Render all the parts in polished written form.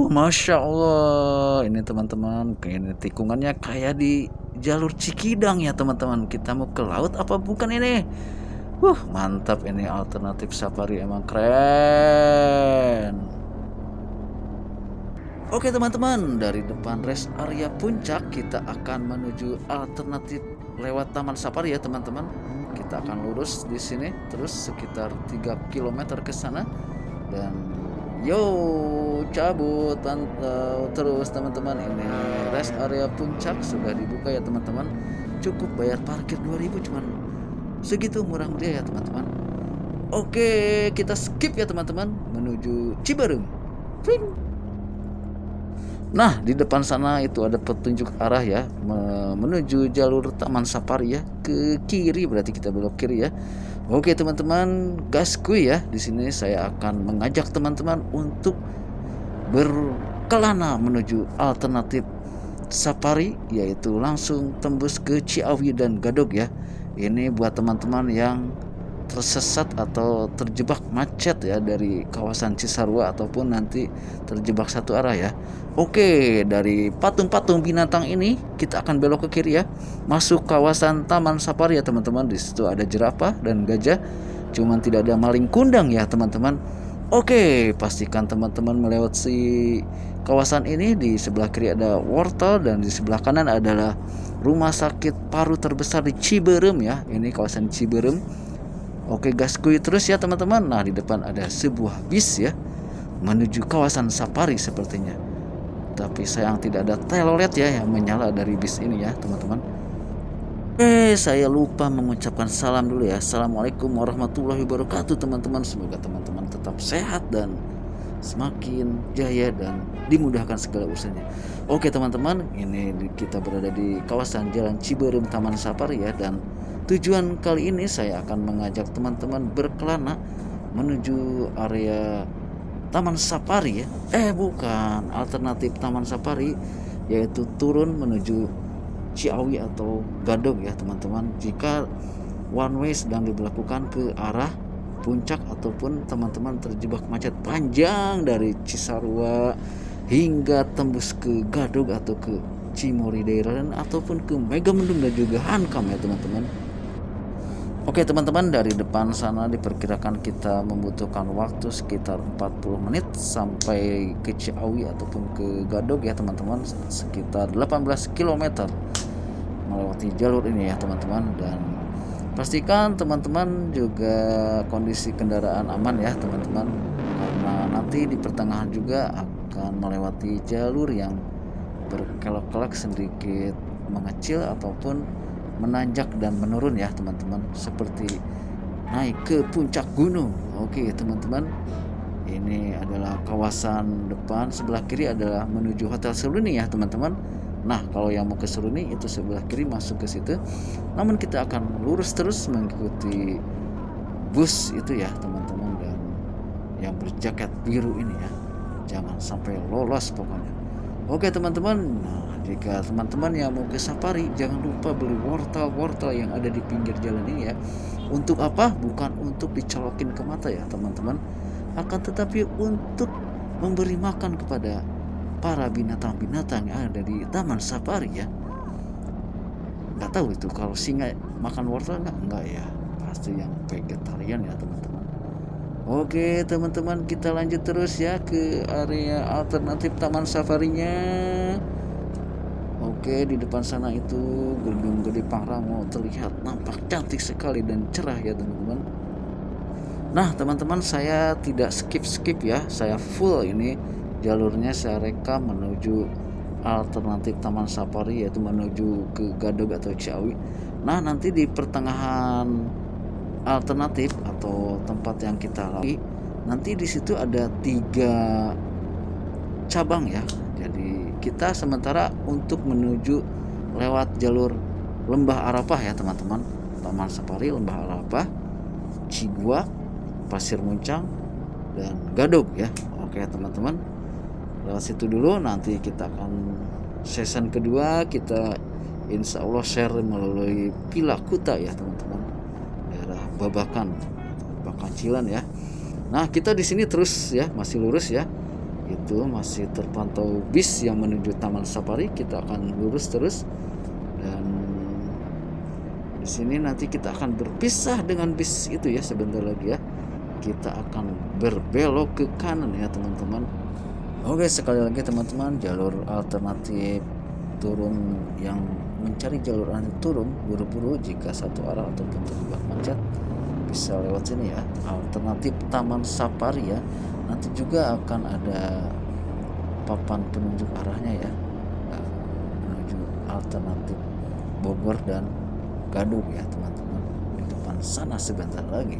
Masya Allah, ini teman-teman, ini tikungannya kayak di jalur Cikidang ya teman-teman. Kita mau ke laut apa bukan ini? Mantap, ini alternatif safari emang keren. Oke teman-teman, dari depan rest area puncak kita akan menuju alternatif lewat Taman Safari ya teman-teman. Kita akan lurus di sini terus sekitar 3 km ke sana dan cabut pantau terus teman-teman. Ini rest area puncak sudah dibuka ya teman-teman. Cukup bayar parkir 2000, cuman segitu murah meriah ya teman-teman. Oke, kita skip ya teman-teman menuju Ciberem. Nah, di depan sana itu ada petunjuk arah ya, menuju jalur Taman Safari ya. Ke kiri berarti kita belok kiri ya. Oke teman-teman, gaskuy ya. Di sini saya akan mengajak teman-teman untuk berkelana menuju alternatif safari, yaitu langsung tembus ke Ciawi dan Gadog ya. Ini buat teman-teman yang tersesat atau terjebak macet ya dari kawasan Cisarua ataupun nanti terjebak satu arah ya. Oke, dari patung-patung binatang ini kita akan belok ke kiri ya, masuk kawasan Taman Safari ya teman-teman. Di situ ada jerapah dan gajah, cuman tidak ada maling kundang ya teman-teman. Oke, pastikan teman-teman melewati kawasan ini. Di sebelah kiri ada wortel dan di sebelah kanan adalah rumah sakit paru terbesar di Ciberem ya. Ini kawasan Ciberem. Oke, gaskuy terus ya teman-teman. Nah, di depan ada sebuah bis ya menuju kawasan safari sepertinya. Tapi sayang tidak ada telolet ya yang menyala dari bis ini ya teman-teman. Saya lupa mengucapkan salam dulu ya. Assalamualaikum warahmatullahi wabarakatuh teman-teman. Semoga teman-teman tetap sehat dan semakin jaya dan dimudahkan segala urusannya. Oke teman-teman, ini kita berada di kawasan Jalan Ciberem Taman Safari ya. Dan tujuan kali ini saya akan mengajak teman-teman berkelana menuju area Taman Safari ya. Bukan, alternatif Taman Safari, yaitu turun menuju Ciawi atau Gadog ya teman-teman. Jika one way sedang diberlakukan ke arah puncak ataupun teman-teman terjebak macet panjang dari Cisarua hingga tembus ke Gadog atau ke Cimory daerah dan ataupun ke Megamendung dan juga Hankam ya teman-teman. Oke teman-teman, dari depan sana diperkirakan kita membutuhkan waktu sekitar 40 menit sampai ke Ciawi ataupun ke Gadog ya teman-teman, sekitar 18 km melewati jalur ini ya teman-teman. Dan pastikan teman-teman juga kondisi kendaraan aman ya teman-teman, karena nanti di pertengahan juga akan melewati jalur yang berkelok-kelok sedikit mengecil ataupun menanjak dan menurun ya teman-teman, seperti naik ke puncak gunung. Oke teman-teman, ini adalah kawasan depan. Sebelah kiri adalah menuju Hotel Seruni ya teman-teman. Nah, kalau yang mau ke Seruni itu sebelah kiri masuk ke situ. Namun kita akan lurus terus mengikuti bus itu ya teman-teman, dan yang berjaket biru ini ya, jangan sampai lolos pokoknya. Oke teman-teman, nah, jika teman-teman yang mau ke safari jangan lupa beli wortel-wortel yang ada di pinggir jalan ini ya. Untuk apa? Bukan untuk dicolokin ke mata ya teman-teman, akan tetapi untuk memberi makan kepada para binatang-binatang yang ada di Taman Safari ya. Nggak tahu itu kalau singa makan wortel enggak ya, pasti yang vegetarian ya teman-teman. Oke teman-teman, kita lanjut terus ya ke area alternatif Taman Safarinya. Oke, di depan sana itu Gedung Gede Pangrango terlihat nampak cantik sekali dan cerah ya teman-teman. Nah teman-teman, saya tidak skip ya, saya full ini jalurnya saya rekam menuju alternatif Taman Safari, yaitu menuju ke Gadog atau Ciawi. Nah, nanti di pertengahan alternatif atau tempat yang kita lalui, nanti di situ ada 3 cabang ya. Jadi kita sementara untuk menuju lewat jalur Lembah Arafah ya teman-teman. Taman Safari, Lembah Arafah, Cigua, Pasir Muncang, dan Gadog ya. Oke teman-teman, lewat situ dulu. Nanti kita akan season kedua, kita insya Allah share melalui Villa Kuta ya teman-teman, daerah Babakan Cilan ya. Nah, kita di sini terus ya, masih lurus ya. itu masih terpantau bis yang menuju Taman Safari. Kita akan lurus terus, dan di sini nanti kita akan berpisah dengan bis itu ya sebentar lagi ya. Kita akan berbelok ke kanan ya teman-teman. Oke, sekali lagi teman-teman, jalur alternatif turun, yang mencari jalur alternatif turun buru-buru jika satu arah ataupun terjebak macet bisa lewat sini ya, alternatif Taman Safari ya. Nanti juga akan ada papan penunjuk arahnya ya, menuju alternatif Bogor dan Gadog ya teman-teman, di depan sana sebentar lagi.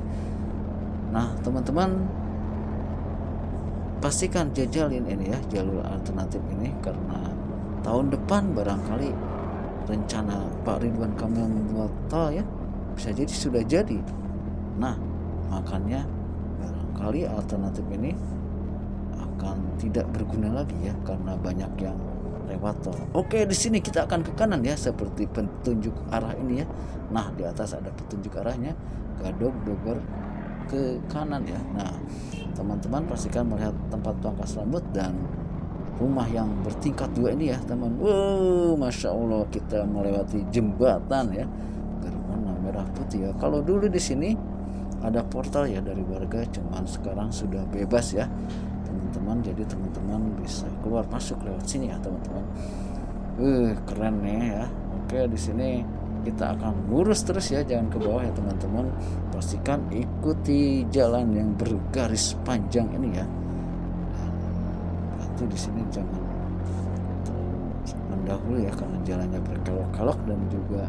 Nah teman-teman, pastikan jajalin ini ya jalur alternatif ini, karena tahun depan barangkali rencana Pak Ridwan Kamil membuat tol ya, bisa jadi sudah jadi. Nah makanya barangkali alternatif ini akan tidak berguna lagi ya, karena banyak yang lewat tol. Oke, di sini kita akan ke kanan ya, seperti petunjuk arah ini ya. Nah di atas ada petunjuk arahnya, Gadog Bogor ke kanan ya. Nah teman-teman pastikan melihat tempat pangkas rambut dan rumah yang bertingkat 2 ini ya teman. Wow, masya Allah, kita melewati jembatan ya berwarna merah putih ya. Kalau dulu di sini ada portal ya dari warga, cuman sekarang sudah bebas ya teman-teman. Jadi teman-teman bisa keluar masuk lewat sini ya teman-teman. Keren nih ya. Oke, di sini kita akan lurus terus ya, jangan ke bawah ya teman-teman. Pastikan ikuti jalan yang bergaris panjang ini ya. Nanti di sini jangan mendahului ya, karena jalannya berkelok-kelok dan juga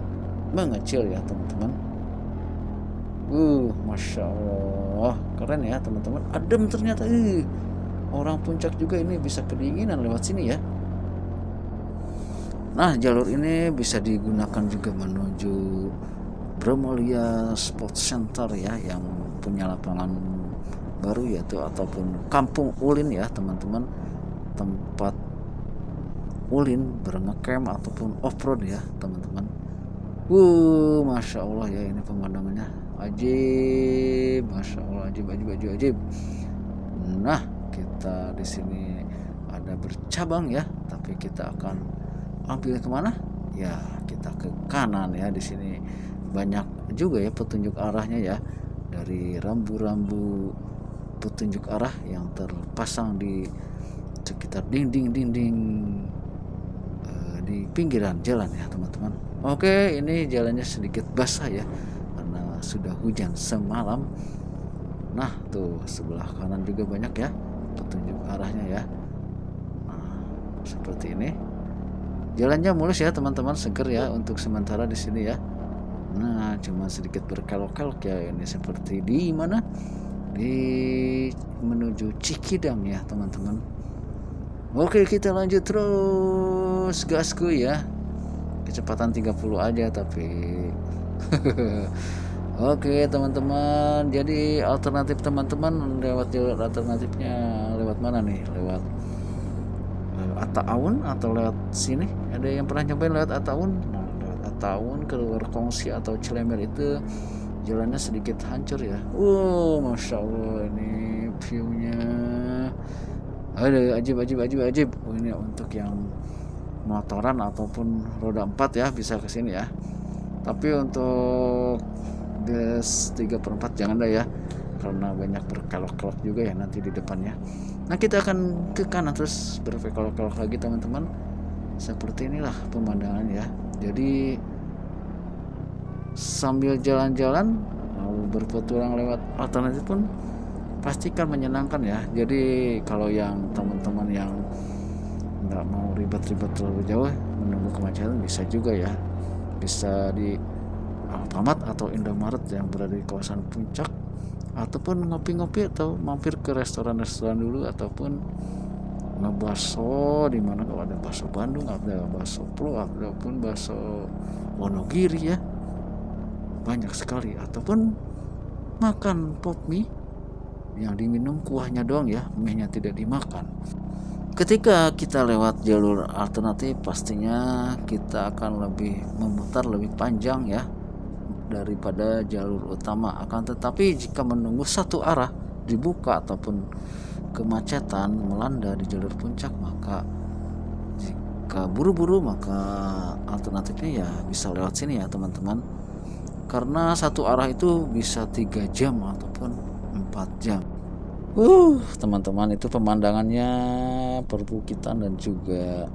mengecil ya teman-teman. Masya Allah, keren ya teman-teman. Adem ternyata. Orang puncak juga ini bisa kedinginan lewat sini ya. Nah jalur ini bisa digunakan juga menuju Bromolia Sports Center ya, yang punya lapangan baru yaitu, ataupun Kampung Ulin ya teman-teman, tempat Ulin berngecamp ataupun off-road ya teman-teman. Masya Allah ya, ini pemandangannya ajib, masya Allah, ajib. Nah kita di sini ada bercabang ya, tapi kita akan ambil kemana ya, kita ke kanan ya. Di sini banyak juga ya petunjuk arahnya ya, dari rambu-rambu petunjuk arah yang terpasang di sekitar dinding-dinding di pinggiran jalan ya teman-teman. Oke, ini jalannya sedikit basah ya karena sudah hujan semalam. Nah tuh sebelah kanan juga banyak ya petunjuk arahnya ya. Nah seperti ini, jalannya mulus ya teman-teman, seger ya untuk sementara di sini ya. Nah cuma sedikit berkelok-kelok ya, ini seperti di mana, di menuju Cikidang ya teman-teman. Oke, kita lanjut terus gasku ya, kecepatan 30 aja tapi Oke teman-teman, jadi alternatif teman-teman lewat jalur alternatifnya lewat mana nih? Lewat Ataun atau lewat sini? Ada yang pernah nyobain lewat Ataun? Nah, lewat Ataun keluar Kongsi atau Cilember itu jalannya sedikit hancur ya. Masya Allah, ini viewnya ada ajib. Ini untuk yang motoran ataupun roda 4 ya bisa ke sini ya. Tapi untuk gas 3/4 jangan dah ya, karena banyak berkelok-kelok juga ya nanti di depannya. Nah kita akan ke kanan terus berkelok-kelok lagi teman-teman. Seperti inilah pemandangan ya. Jadi sambil jalan-jalan mau berpetualang lewat alternatif pun pastikan menyenangkan ya. Jadi kalau yang teman-teman yang nggak mau ribet-ribet terlalu jauh menunggu kemacetan bisa juga ya, bisa di Alfamart atau Indomaret yang berada di kawasan puncak, ataupun ngopi-ngopi atau mampir ke restoran-restoran dulu, ataupun ngebaso di mana, kalau ada bakso Bandung, ada bakso Pro, ataupun bakso Wonogiri ya, banyak sekali, ataupun makan pop mie yang diminum kuahnya doang ya, mie-nya tidak dimakan. Ketika kita lewat jalur alternatif pastinya kita akan lebih memutar lebih panjang ya daripada jalur utama. Akan tetapi jika menunggu satu arah dibuka ataupun kemacetan melanda di jalur puncak, maka jika buru-buru maka alternatifnya ya bisa lewat sini ya teman-teman, karena satu arah itu bisa 3 jam ataupun 4 jam. Teman-teman, itu pemandangannya perbukitan dan juga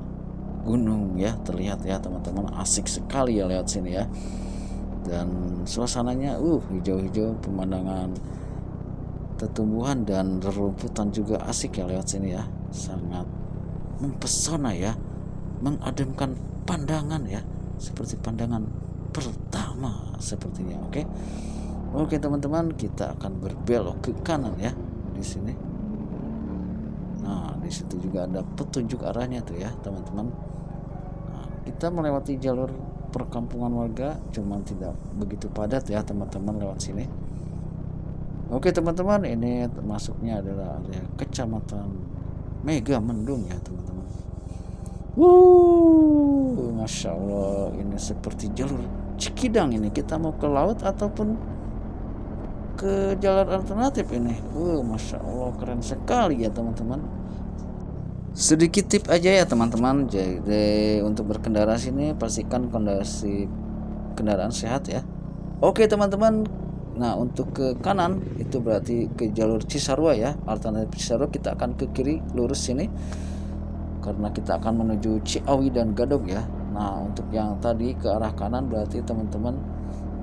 gunung ya, terlihat ya teman-teman, asik sekali ya lewat sini ya. Dan suasananya hijau-hijau, pemandangan tumbuhan dan rerumputan juga asik ya lewat sini ya, sangat mempesona ya, mengademkan pandangan ya, seperti pandangan pertama sepertinya. Oke teman-teman, kita akan berbelok ke kanan ya di sini. Nah, di situ juga ada petunjuk arahnya tuh ya teman-teman. Nah, kita melewati jalur perkampungan warga, cuman tidak begitu padat ya teman-teman lewat sini. Oke teman-teman, ini masuknya adalah area Kecamatan Megamendung ya teman-teman. Masya Allah, ini seperti jalur Cikidang ini. Kita mau ke laut ataupun ke jalan alternatif ini. Masya Allah, keren sekali ya teman-teman. Sedikit tip aja ya teman-teman. Jadi untuk berkendara sini pastikan kondisi kendaraan sehat ya. Oke teman-teman. Nah, untuk ke kanan itu berarti ke jalur Cisarua ya. Alternatif Cisarua, kita akan ke kiri lurus sini karena kita akan menuju Ciawi dan Gadog ya. Nah, untuk yang tadi ke arah kanan berarti teman-teman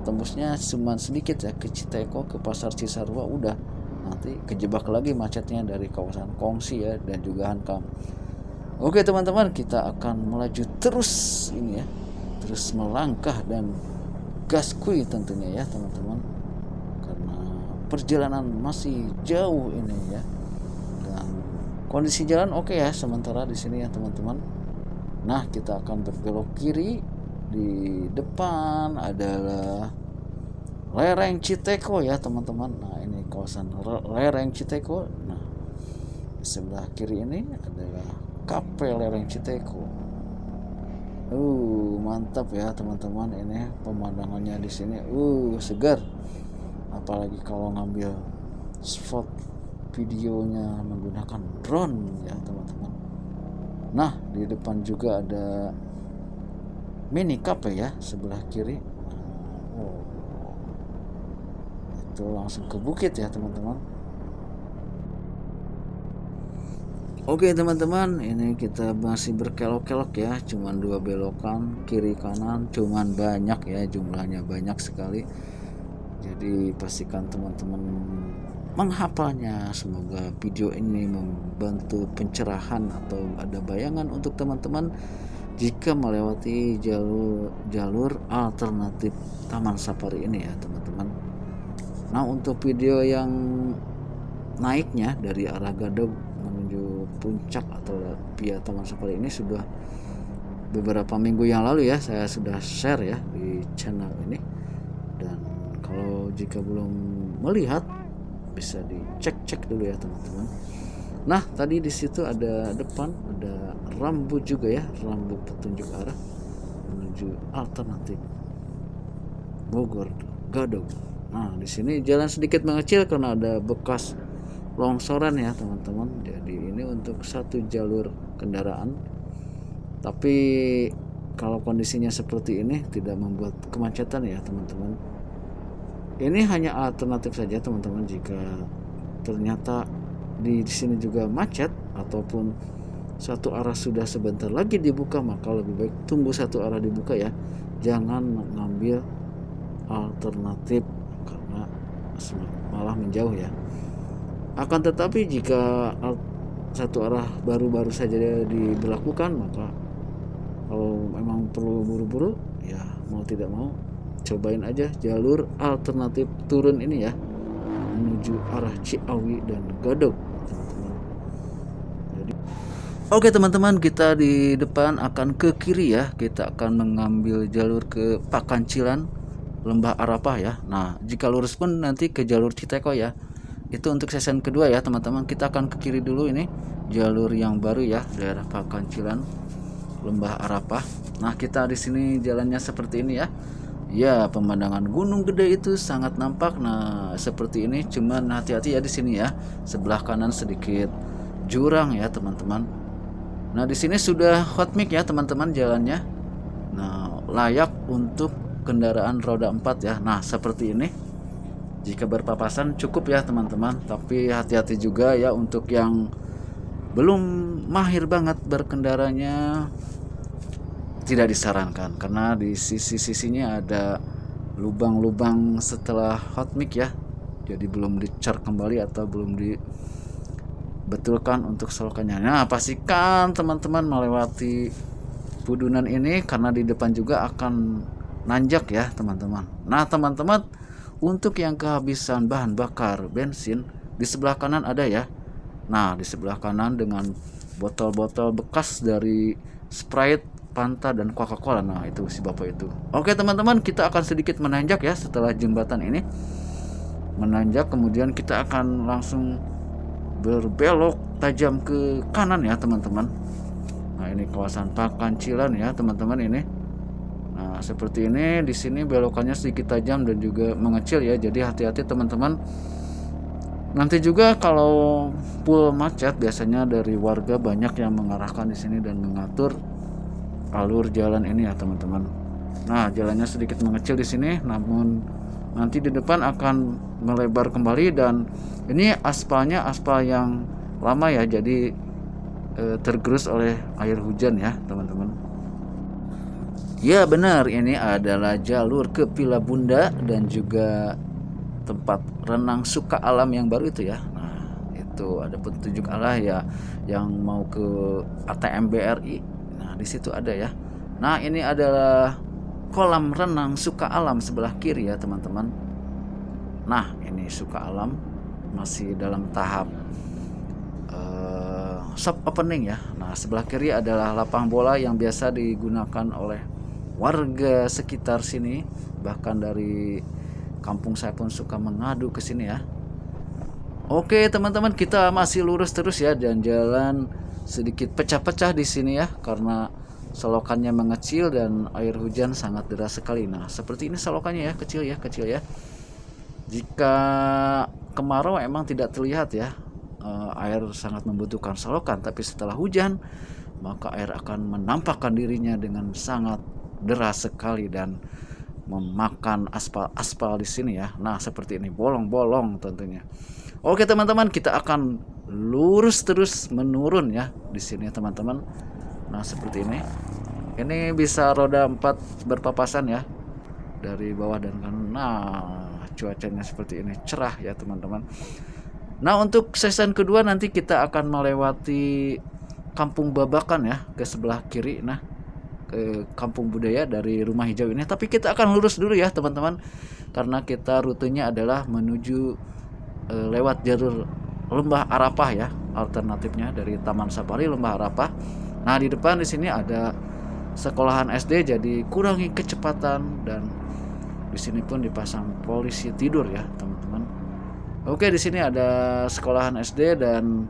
tembusnya cuma sedikit ya, ke Citeko, ke Pasar Cisarua, udah nanti kejebak lagi macetnya dari kawasan Kongsi ya dan juga Hankam. Oke teman-teman, kita akan melaju terus ini ya, terus melangkah dan gaskui tentunya ya teman-teman, karena perjalanan masih jauh ini ya, dan kondisi jalan oke ya sementara di sini ya teman-teman. Nah, kita akan berbelok kiri. Di depan adalah lereng Citeko ya teman-teman. Nah, ini kawasan lereng Citeko. Nah, di sebelah kiri ini adalah kafe lereng Citeko. Mantap ya teman-teman, ini pemandangannya di sini segar. Apalagi kalau ngambil spot videonya menggunakan drone ya teman-teman. Nah, di depan juga ada mini cafe ya sebelah kiri. Itu langsung ke bukit ya teman-teman. Oke teman-teman, ini kita masih berkelok-kelok ya, cuman 2 belokan kiri kanan, cuman banyak ya, jumlahnya banyak sekali. Jadi pastikan teman-teman menghafalnya. Semoga video ini membantu pencerahan atau ada bayangan untuk teman-teman jika melewati jalur alternatif Taman Safari ini ya teman-teman. Nah, untuk video yang naiknya dari arah Gadog menuju puncak atau via Taman Safari ini sudah beberapa minggu yang lalu ya, saya sudah share ya di channel ini. Dan kalau jika belum melihat bisa dicek dulu ya teman-teman. Nah, tadi di situ ada depan ada rambu juga ya, rambu petunjuk arah menuju alternatif Bogor Gadog. Nah, di sini jalan sedikit mengecil karena ada bekas longsoran ya teman-teman. Jadi ini untuk satu jalur kendaraan. Tapi kalau kondisinya seperti ini tidak membuat kemacetan ya teman-teman. Ini hanya alternatif saja teman-teman. Jika ternyata di sini juga macet ataupun satu arah sudah sebentar lagi dibuka, maka lebih baik tunggu satu arah dibuka ya, jangan mengambil alternatif karena malah menjauh ya. Akan tetapi jika satu arah baru saja diberlakukan, maka kalau memang perlu buru-buru ya mau tidak mau cobain aja jalur alternatif turun ini ya, menuju arah Ciawi dan Gadog teman-teman. Oke teman-teman, kita di depan akan ke kiri ya, kita akan mengambil jalur ke Pakancilan, Lembah Arapah ya. Nah, jika lurus pun nanti ke jalur Citeko ya. Itu untuk season kedua ya teman-teman. Kita akan ke kiri dulu, ini jalur yang baru ya, daerah Pakancilan, Lembah Arapah. Nah, kita di sini jalannya seperti ini ya. Ya, pemandangan Gunung Gede itu sangat nampak. Nah, seperti ini, cuman hati-hati ya di sini ya. Sebelah kanan sedikit jurang ya, teman-teman. Nah, di sini sudah hot mix ya, teman-teman, jalannya. Nah, layak untuk kendaraan roda 4 ya. Nah, seperti ini. Jika berpapasan cukup ya, teman-teman. Tapi hati-hati juga ya untuk yang belum mahir banget berkendaranya, tidak disarankan karena di sisi-sisinya ada lubang-lubang setelah hot mix ya, jadi belum dicar kembali atau belum dibetulkan untuk selokannya. Nah, pastikan teman-teman melewati pudunan ini karena di depan juga akan nanjak ya, teman-teman. Nah, teman-teman, untuk yang kehabisan bahan bakar bensin, di sebelah kanan ada ya. Nah, di sebelah kanan dengan botol-botol bekas dari Sprite, Fanta, dan Coca-Cola. Nah, itu si bapak itu. Oke, teman-teman, kita akan sedikit menanjak ya setelah jembatan ini. Menanjak, kemudian kita akan langsung berbelok tajam ke kanan ya, teman-teman. Nah, ini kawasan Pakancilan ya, teman-teman ini. Nah, seperti ini. Di sini belokannya sedikit tajam dan juga mengecil ya. Jadi hati-hati, teman-teman. Nanti juga kalau full macet, biasanya dari warga banyak yang mengarahkan di sini dan mengatur alur jalan ini ya, teman-teman. Nah, jalannya sedikit mengecil di sini, namun nanti di depan akan melebar kembali, dan ini aspalnya aspal yang lama ya, jadi tergerus oleh air hujan ya, teman-teman. Ya benar, ini adalah jalur ke Villa Bunda dan juga tempat renang suka alam yang baru itu ya. Nah, itu ada petunjuk arah ya yang mau ke ATM BRI. Nah, di situ ada ya. Nah, ini adalah kolam renang suka alam sebelah kiri ya, teman-teman. Nah, ini suka alam masih dalam tahap soft opening ya. Nah, sebelah kiri adalah lapang bola yang biasa digunakan oleh warga sekitar sini, bahkan dari kampung saya pun suka mengadu ke sini ya. Oke, teman-teman, kita masih lurus terus ya, dan jalan sedikit pecah-pecah di sini ya karena selokannya mengecil dan air hujan sangat deras sekali. Nah, seperti ini selokannya ya, kecil ya, kecil ya. Jika kemarau emang tidak terlihat ya, air sangat membutuhkan selokan, tapi setelah hujan maka air akan menampakkan dirinya dengan sangat deras sekali dan memakan aspal di sini ya. Nah, seperti ini, bolong-bolong tentunya. Oke, teman-teman, kita akan lurus terus menurun ya di sini, teman-teman. Nah, seperti ini. Ini bisa roda 4 berpapasan ya dari bawah dan kanan. Nah, cuacanya seperti ini, cerah ya, teman-teman. Nah, untuk season kedua nanti kita akan melewati Kampung Babakan ya ke sebelah kiri. Nah, ke Kampung Budaya dari Rumah Hijau ini. Tapi kita akan lurus dulu ya, teman-teman, karena kita rutenya adalah menuju lewat jalur Lembah Arapah ya, alternatifnya dari Taman Safari Lembah Arapah. Nah, di depan di sini ada sekolahan SD, jadi kurangi kecepatan, dan di sini pun dipasang polisi tidur ya, teman-teman. Oke, di sini ada sekolahan SD dan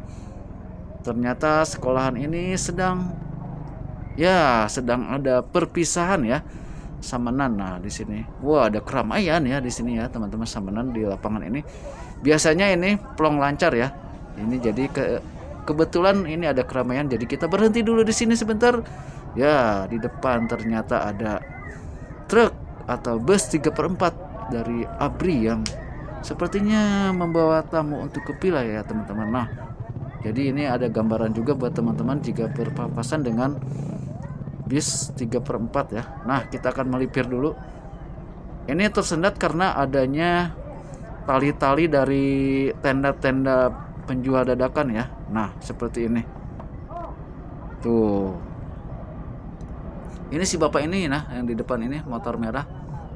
ternyata sekolahan ini sedang ada perpisahan ya, Samenan. Nah, di sini wah, ada keramaian ya di sini ya, teman-teman. Samenan di lapangan ini biasanya ini plong lancar ya. Ini jadi kebetulan ini ada keramaian, jadi kita berhenti dulu di sini sebentar. Ya, di depan ternyata ada truk atau bus 3/4 dari ABRI yang sepertinya membawa tamu untuk ke villa ya, teman-teman. Nah, jadi ini ada gambaran juga buat teman-teman jika berpapasan dengan bis 3/4 ya. Nah, kita akan melipir dulu. Ini tersendat karena adanya tali-tali dari tenda-tenda penjual dadakan ya. Nah, seperti ini. Tuh. Ini si bapak ini nah, yang di depan ini motor merah.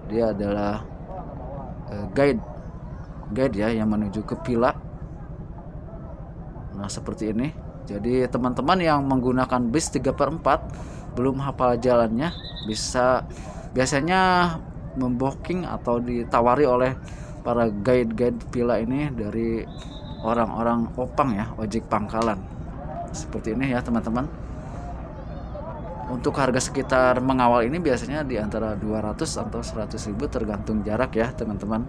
Dia adalah guide ya yang menuju ke villa. Nah, seperti ini. Jadi teman-teman yang menggunakan bis 3/4 belum hafal jalannya, biasanya membooking atau ditawari oleh para guide villa ini dari orang-orang opang ya, ojek pangkalan. Seperti ini ya, teman-teman. Untuk harga sekitar mengawal ini biasanya di antara 200 atau 100 ribu tergantung jarak ya teman-teman.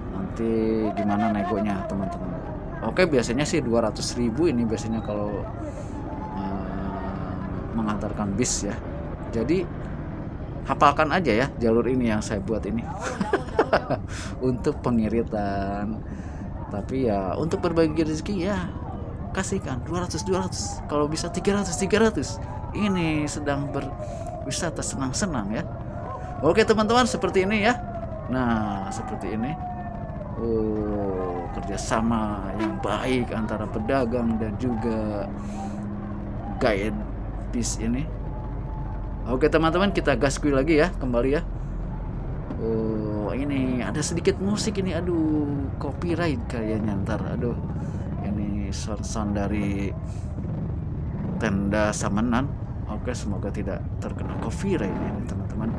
Nanti gimana negonya teman-teman. Oke, biasanya sih 200 ribu ini biasanya kalau mengantarkan bis ya. Jadi hafalkan aja ya jalur ini yang saya buat ini untuk pengiritan. Tapi ya untuk berbagi rezeki ya kasihkan 200 kalau bisa 300. Ini sedang berwisata senang-senang ya. Oke teman-teman, seperti ini ya. Nah seperti ini. Oh, kerjasama yang baik antara pedagang dan juga guide bis ini. Oke teman-teman, kita gaskui lagi ya, kembali ya. Oh, ini ada sedikit musik ini, aduh, copyright kayaknya ntar, aduh. Ini sound dari tenda Samenan. Oke, semoga tidak terkena copyright ini teman-teman.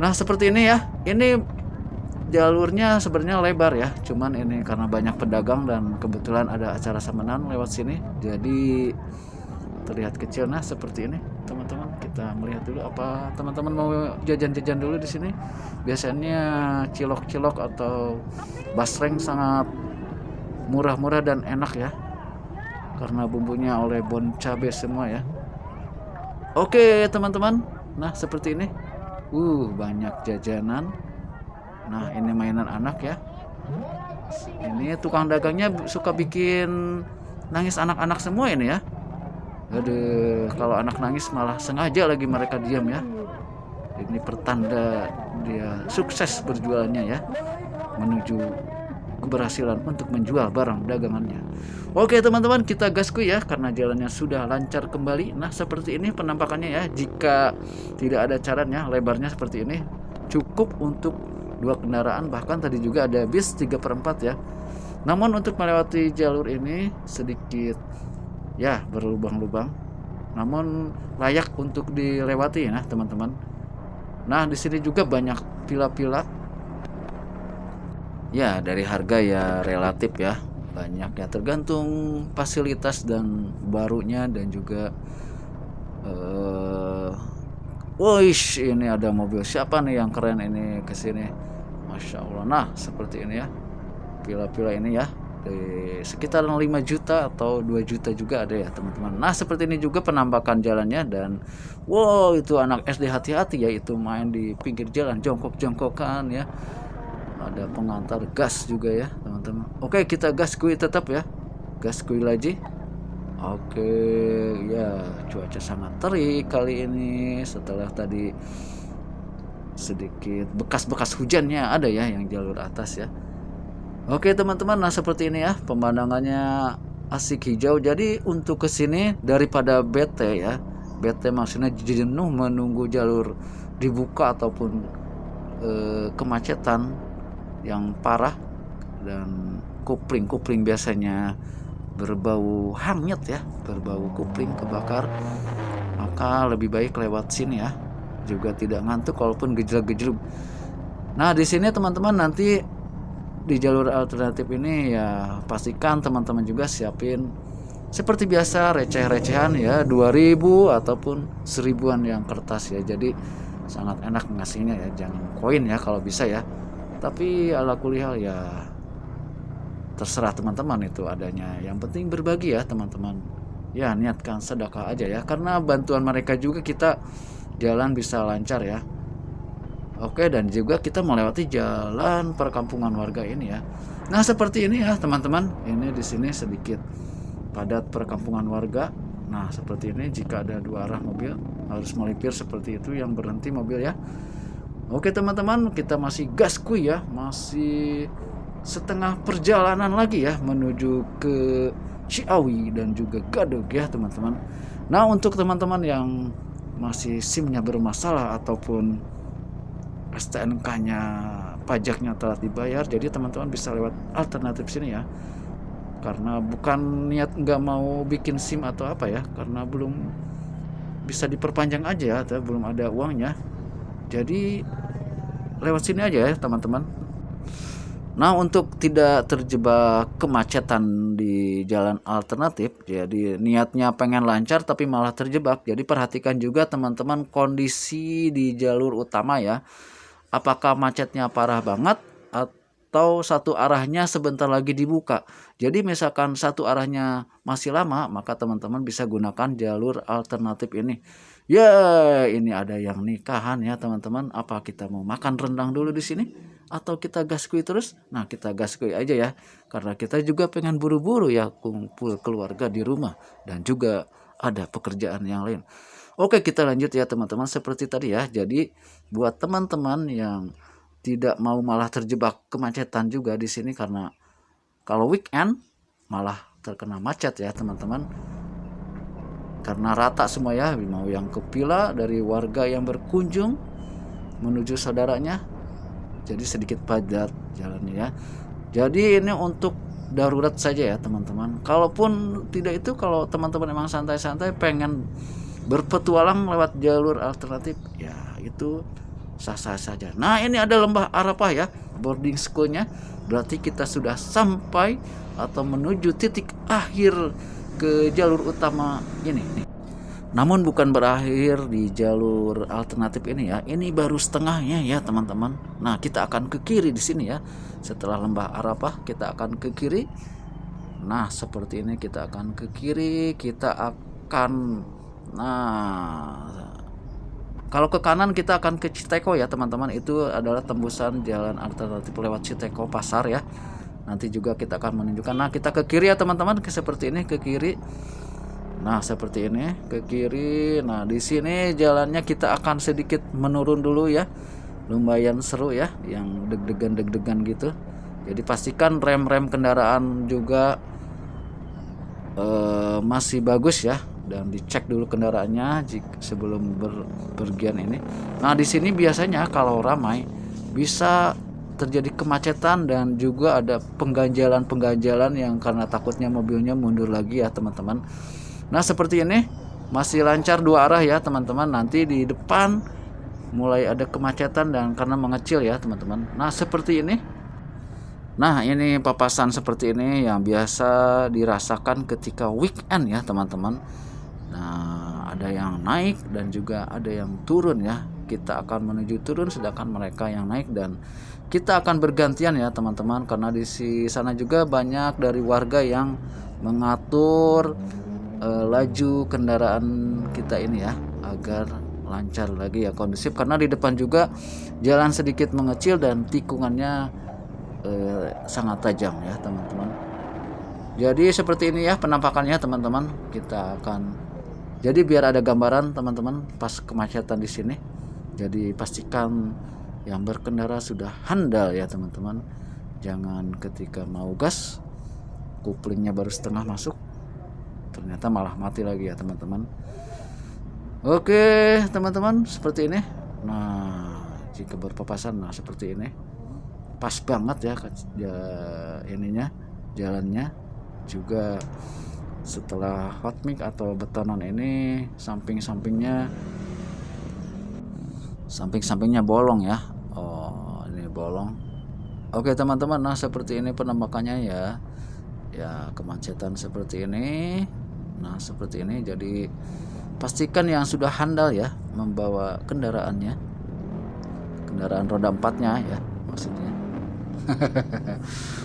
Nah seperti ini ya, ini jalurnya sebenarnya lebar ya, cuman ini karena banyak pedagang dan kebetulan ada acara Samenan lewat sini, jadi terlihat kecil. Nah seperti ini teman-teman, kita melihat dulu apa teman-teman mau jajan-jajan dulu di sini. Biasanya cilok-cilok atau basreng sangat murah-murah dan enak ya, karena bumbunya oleh bon cabe semua ya. Oke teman-teman, nah seperti ini banyak jajanan. Nah ini mainan anak ya. Ini tukang dagangnya suka bikin nangis anak-anak semua ini ya. Aduh, kalau anak nangis malah sengaja lagi mereka diam ya. Ini pertanda dia sukses berjualannya ya, menuju keberhasilan untuk menjual barang dagangannya. Oke teman-teman, kita gaskui ya karena jalannya sudah lancar kembali. Nah seperti ini penampakannya ya. Jika tidak ada carannya, lebarnya seperti ini cukup untuk 2 kendaraan, bahkan tadi juga ada bis 3/4 ya. Namun untuk melewati jalur ini sedikit ya berlubang-lubang, namun layak untuk dilewati ya teman-teman. Nah di sini juga banyak pila-pila ya, dari harga ya relatif ya banyak ya, tergantung fasilitas dan barunya dan juga wish, ini ada mobil siapa nih yang keren ini kesini, Masya Allah. Nah seperti ini ya, pila-pila ini ya di sekitar 5 juta atau 2 juta juga ada ya teman-teman. Nah seperti ini juga penampakan jalannya, dan wow itu anak SD hati-hati ya, itu main di pinggir jalan jongkok-jongkokan ya. Ada pengantar gas juga ya teman-teman. Oke, kita gaskui tetap ya, gaskui lagi. Oke ya, cuaca sangat terik kali ini setelah tadi sedikit bekas-bekas hujannya ada ya yang jalur atas ya. Oke teman-teman, nah seperti ini ya pemandangannya, asik hijau. Jadi untuk kesini daripada bete ya, bete maksudnya jenuh menunggu jalur dibuka ataupun kemacetan yang parah dan kupling biasanya berbau hanyut ya, berbau kupling kebakar, maka lebih baik lewat sini ya, juga tidak ngantuk walaupun gejlak-gejluk. Nah di sini teman-teman nanti di jalur alternatif ini ya pastikan teman-teman juga siapin seperti biasa receh-recehan ya, 2000 ataupun 1000-an yang kertas ya. Jadi sangat enak ngasihnya ya, jangan koin ya kalau bisa ya. Tapi ala kulihal ya terserah teman-teman itu adanya. Yang penting berbagi ya teman-teman. Ya niatkan sedekah aja ya, karena bantuan mereka juga kita jalan bisa lancar ya. Oke, dan juga kita melewati jalan perkampungan warga ini ya. Nah seperti ini ya teman-teman. Ini di sini sedikit padat perkampungan warga. Nah seperti ini, jika ada 2 arah mobil harus melipir seperti itu yang berhenti mobil ya. Oke teman-teman, kita masih gaskui ya, masih setengah perjalanan lagi ya menuju ke Ciawi dan juga Gadog ya teman-teman. Nah untuk teman-teman yang masih SIM-nya bermasalah ataupun STNK-nya pajaknya telah dibayar, jadi teman-teman bisa lewat alternatif sini ya. Karena bukan niat nggak mau bikin SIM atau apa ya, karena belum bisa diperpanjang aja atau belum ada uangnya. Jadi lewat sini aja ya teman-teman. Nah, untuk tidak terjebak kemacetan di jalan alternatif, jadi niatnya pengen lancar tapi malah terjebak. Jadi perhatikan juga teman-teman kondisi di jalur utama ya. Apakah macetnya parah banget atau satu arahnya sebentar lagi dibuka. Jadi misalkan satu arahnya masih lama, maka teman-teman bisa gunakan jalur alternatif ini. Ya, ini ada yang nikahan ya teman-teman. Apa kita mau makan rendang dulu di sini? Atau kita gaskui terus? Nah, kita gaskui aja ya. Karena kita juga pengen buru-buru ya kumpul keluarga di rumah. Dan juga ada pekerjaan yang lain. Oke, kita lanjut ya teman-teman. Seperti tadi ya. Jadi buat teman-teman yang tidak mau malah terjebak kemacetan juga di sini, karena kalau weekend malah terkena macet ya teman-teman. Karena rata semua ya, mau yang ke villa dari warga yang berkunjung menuju saudaranya, jadi sedikit padat jalannya ya. Jadi ini untuk darurat saja ya teman-teman. Kalaupun tidak itu, kalau teman-teman emang santai-santai pengen berpetualang lewat jalur alternatif, ya itu sah-sah saja. Nah, ini ada lembah Arafah ya, boarding schoolnya. Berarti kita sudah sampai atau menuju titik akhir ke jalur utama ini. Namun bukan berakhir di jalur alternatif ini ya. Ini baru setengahnya ya teman-teman. Nah, kita akan ke kiri di sini ya. Setelah lembah Arafah kita akan ke kiri. Nah, seperti ini kita akan ke kiri. Kita akan, nah, kalau ke kanan kita akan ke Citeko ya teman-teman. Itu adalah tembusan jalan alternatif lewat Citeko Pasar ya. Nanti juga kita akan menunjukkan. Nah, kita ke kiri ya teman-teman. Seperti ini ke kiri. Nah, seperti ini ke kiri. Nah, di sini jalannya kita akan sedikit menurun dulu ya. Lumayan seru ya, yang deg-degan gitu. Jadi pastikan rem-rem kendaraan juga masih bagus ya, dan dicek dulu kendaraannya sebelum berpergian ini. Nah, di sini biasanya kalau ramai bisa terjadi kemacetan dan juga ada pengganjalan yang karena takutnya mobilnya mundur lagi ya teman-teman. Nah, seperti ini masih lancar dua arah ya teman-teman. Nanti di depan mulai ada kemacetan dan karena mengecil ya teman-teman. Nah, seperti ini. Nah, ini papasan seperti ini yang biasa dirasakan ketika weekend ya teman-teman. Nah, ada yang naik dan juga ada yang turun ya. Kita akan menuju turun sedangkan mereka yang naik, dan kita akan bergantian ya teman-teman, karena di sana juga banyak dari warga yang mengatur laju kendaraan kita ini ya, agar lancar lagi ya, kondusif, karena di depan juga jalan sedikit mengecil dan tikungannya sangat tajam ya teman-teman. Jadi seperti ini ya penampakannya teman-teman. Kita akan, jadi biar ada gambaran teman-teman pas kemacetan di sini. Jadi pastikan yang berkendara sudah handal ya teman-teman. Jangan ketika mau gas kuplingnya baru setengah masuk, ternyata malah mati lagi ya teman-teman. Oke teman-teman, seperti ini. Nah, jika berpapasan, nah seperti ini pas banget ya ininya, jalannya juga. Setelah hot mix atau betonan ini, samping-sampingnya bolong ya. Oh, ini bolong. Oke teman-teman, nah seperti ini penampakannya ya. Ya, kemacetan seperti ini. Nah, seperti ini. Jadi pastikan yang sudah handal ya membawa kendaraannya, kendaraan roda 4-nya ya maksudnya.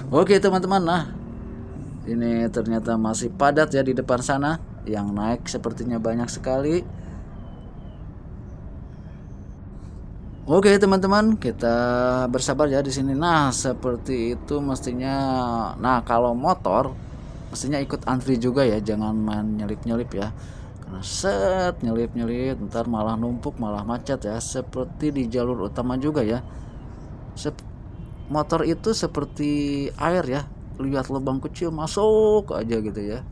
Oke teman-teman, nah ini ternyata masih padat ya di depan sana. Yang naik sepertinya banyak sekali. Oke teman-teman, kita bersabar ya di sini. Nah, seperti itu mestinya. Nah, kalau motor mestinya ikut antri juga ya, jangan main nyelip-nyelip ya. Karena nyelip-nyelip ntar malah numpuk, malah macet ya. Seperti di jalur utama juga ya. Motor itu seperti air ya, lihat lubang kecil masuk aja gitu ya.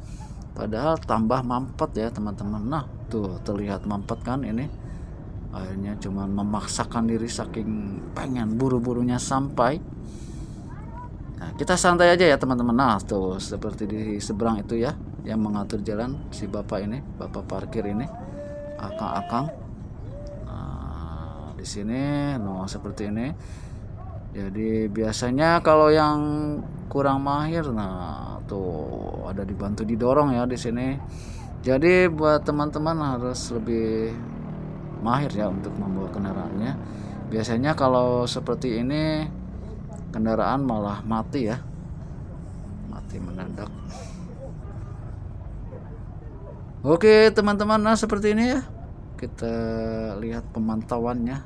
Padahal tambah mampet ya teman-teman. Nah, tuh terlihat mampet kan ini. Akhirnya cuma memaksakan diri saking pengen buru-burunya sampai. Nah, kita santai aja ya teman-teman. Nah, tuh seperti di seberang itu ya, yang mengatur jalan si bapak ini, bapak parkir ini, akang-akang. Nah, di sini, seperti ini. Jadi biasanya kalau yang kurang mahir, nah tuh ada dibantu didorong ya di sini. Jadi buat teman-teman harus lebih mahir ya untuk membawa kendaraannya. Biasanya kalau seperti ini kendaraan malah mati ya, mati mendadak. Oke teman-teman, nah seperti ini ya, kita lihat pemantauannya,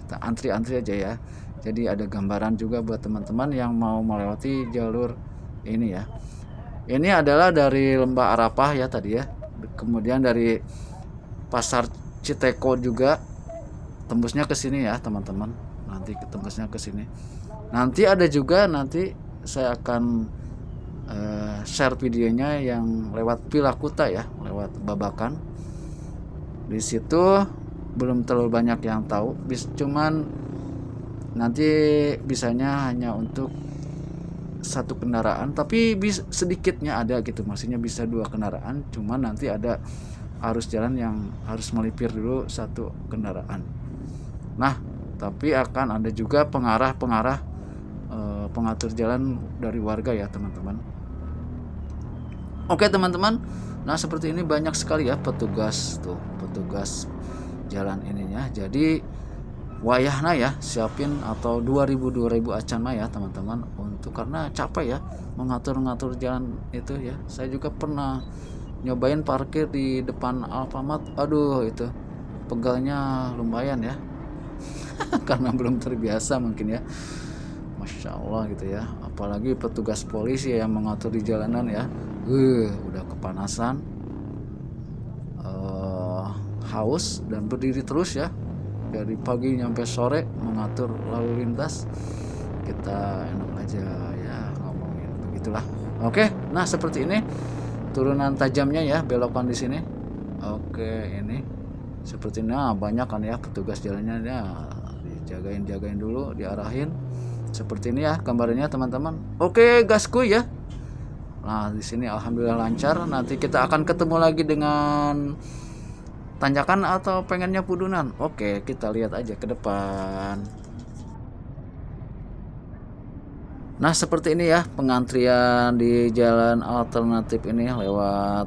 kita antri-antri aja ya. Jadi ada gambaran juga buat teman-teman yang mau melewati jalur ini ya. Ini adalah dari Lembah Arafah ya tadi ya, kemudian dari Pasar Citeko juga tembusnya ke sini ya teman-teman. Nanti tembusnya ke sini. Nanti ada juga, nanti saya akan share videonya yang lewat Pilakuta ya, lewat Babakan. Di situ belum terlalu banyak yang tahu, cuman nanti bisanya hanya untuk satu kendaraan, tapi sedikitnya ada gitu, maksudnya bisa 2 kendaraan, cuman nanti ada arus jalan yang harus melipir dulu satu kendaraan. Nah tapi akan ada juga pengarah pengatur jalan dari warga ya teman-teman. Oke teman-teman, nah seperti ini banyak sekali ya petugas jalan ininya. Jadi wayahna ya siapin atau 2000 acan mah ya teman-teman, untuk karena capek ya mengatur jalan itu ya. Saya juga pernah nyobain parkir di depan Alfamart, aduh itu pegalnya lumayan ya karena belum terbiasa mungkin ya. Masya Allah gitu ya, apalagi petugas polisi yang mengatur di jalanan ya, udah kepanasan, haus dan berdiri terus ya dari pagi nyampe sore mengatur lalu lintas. Kita enak aja ya ngomongin begitulah. Oke, nah seperti ini turunan tajamnya ya, belokan di sini. Oke, ini seperti ini. Nah, banyak kan ya petugas jalannya ya, dijagain dulu, diarahin. Seperti ini ya gambarnya teman-teman. Oke, gaskuy ya. Nah, di sini alhamdulillah lancar. Nanti kita akan ketemu lagi dengan tanjakan atau pengennya pudunan. Oke, kita lihat aja ke depan. Nah seperti ini ya pengantrian di jalan alternatif ini lewat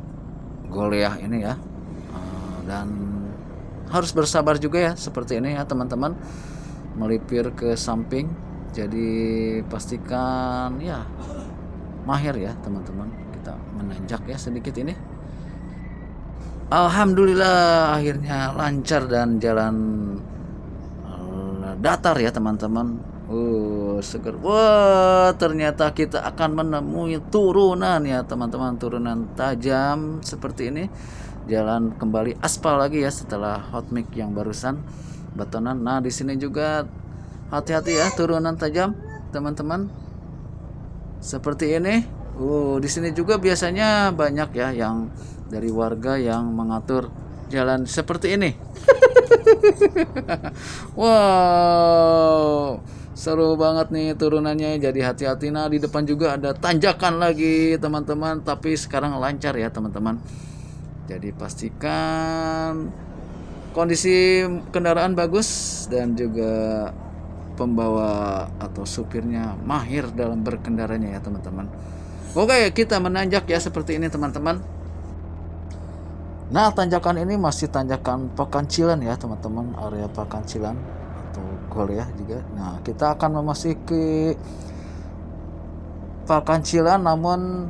Goleah ini ya. Dan harus bersabar juga ya seperti ini ya teman-teman, melipir ke samping. Jadi pastikan ya mahir ya teman-teman. Kita menanjak ya sedikit ini. Alhamdulillah akhirnya lancar dan jalan datar ya teman-teman. Seger. Wah, ternyata kita akan menemui turunan ya teman-teman, turunan tajam seperti ini. Jalan kembali aspal lagi ya setelah hot mix yang barusan betonan. Nah, di sini juga hati-hati ya turunan tajam teman-teman. Seperti ini. Di sini juga biasanya banyak ya yang dari warga yang mengatur jalan seperti ini. Wow, seru banget nih turunannya. Jadi hati-hati. Nah di depan juga ada tanjakan lagi teman-teman, tapi sekarang lancar ya teman-teman. Jadi pastikan kondisi kendaraan bagus dan juga pembawa atau supirnya mahir dalam berkendaranya ya teman-teman. Oke, kita menanjak ya seperti ini teman-teman. Nah tanjakan ini masih tanjakan Pakancilan ya teman-teman, area Pakancilan atau Goleah juga. Nah kita akan memasuki Pakancilan, namun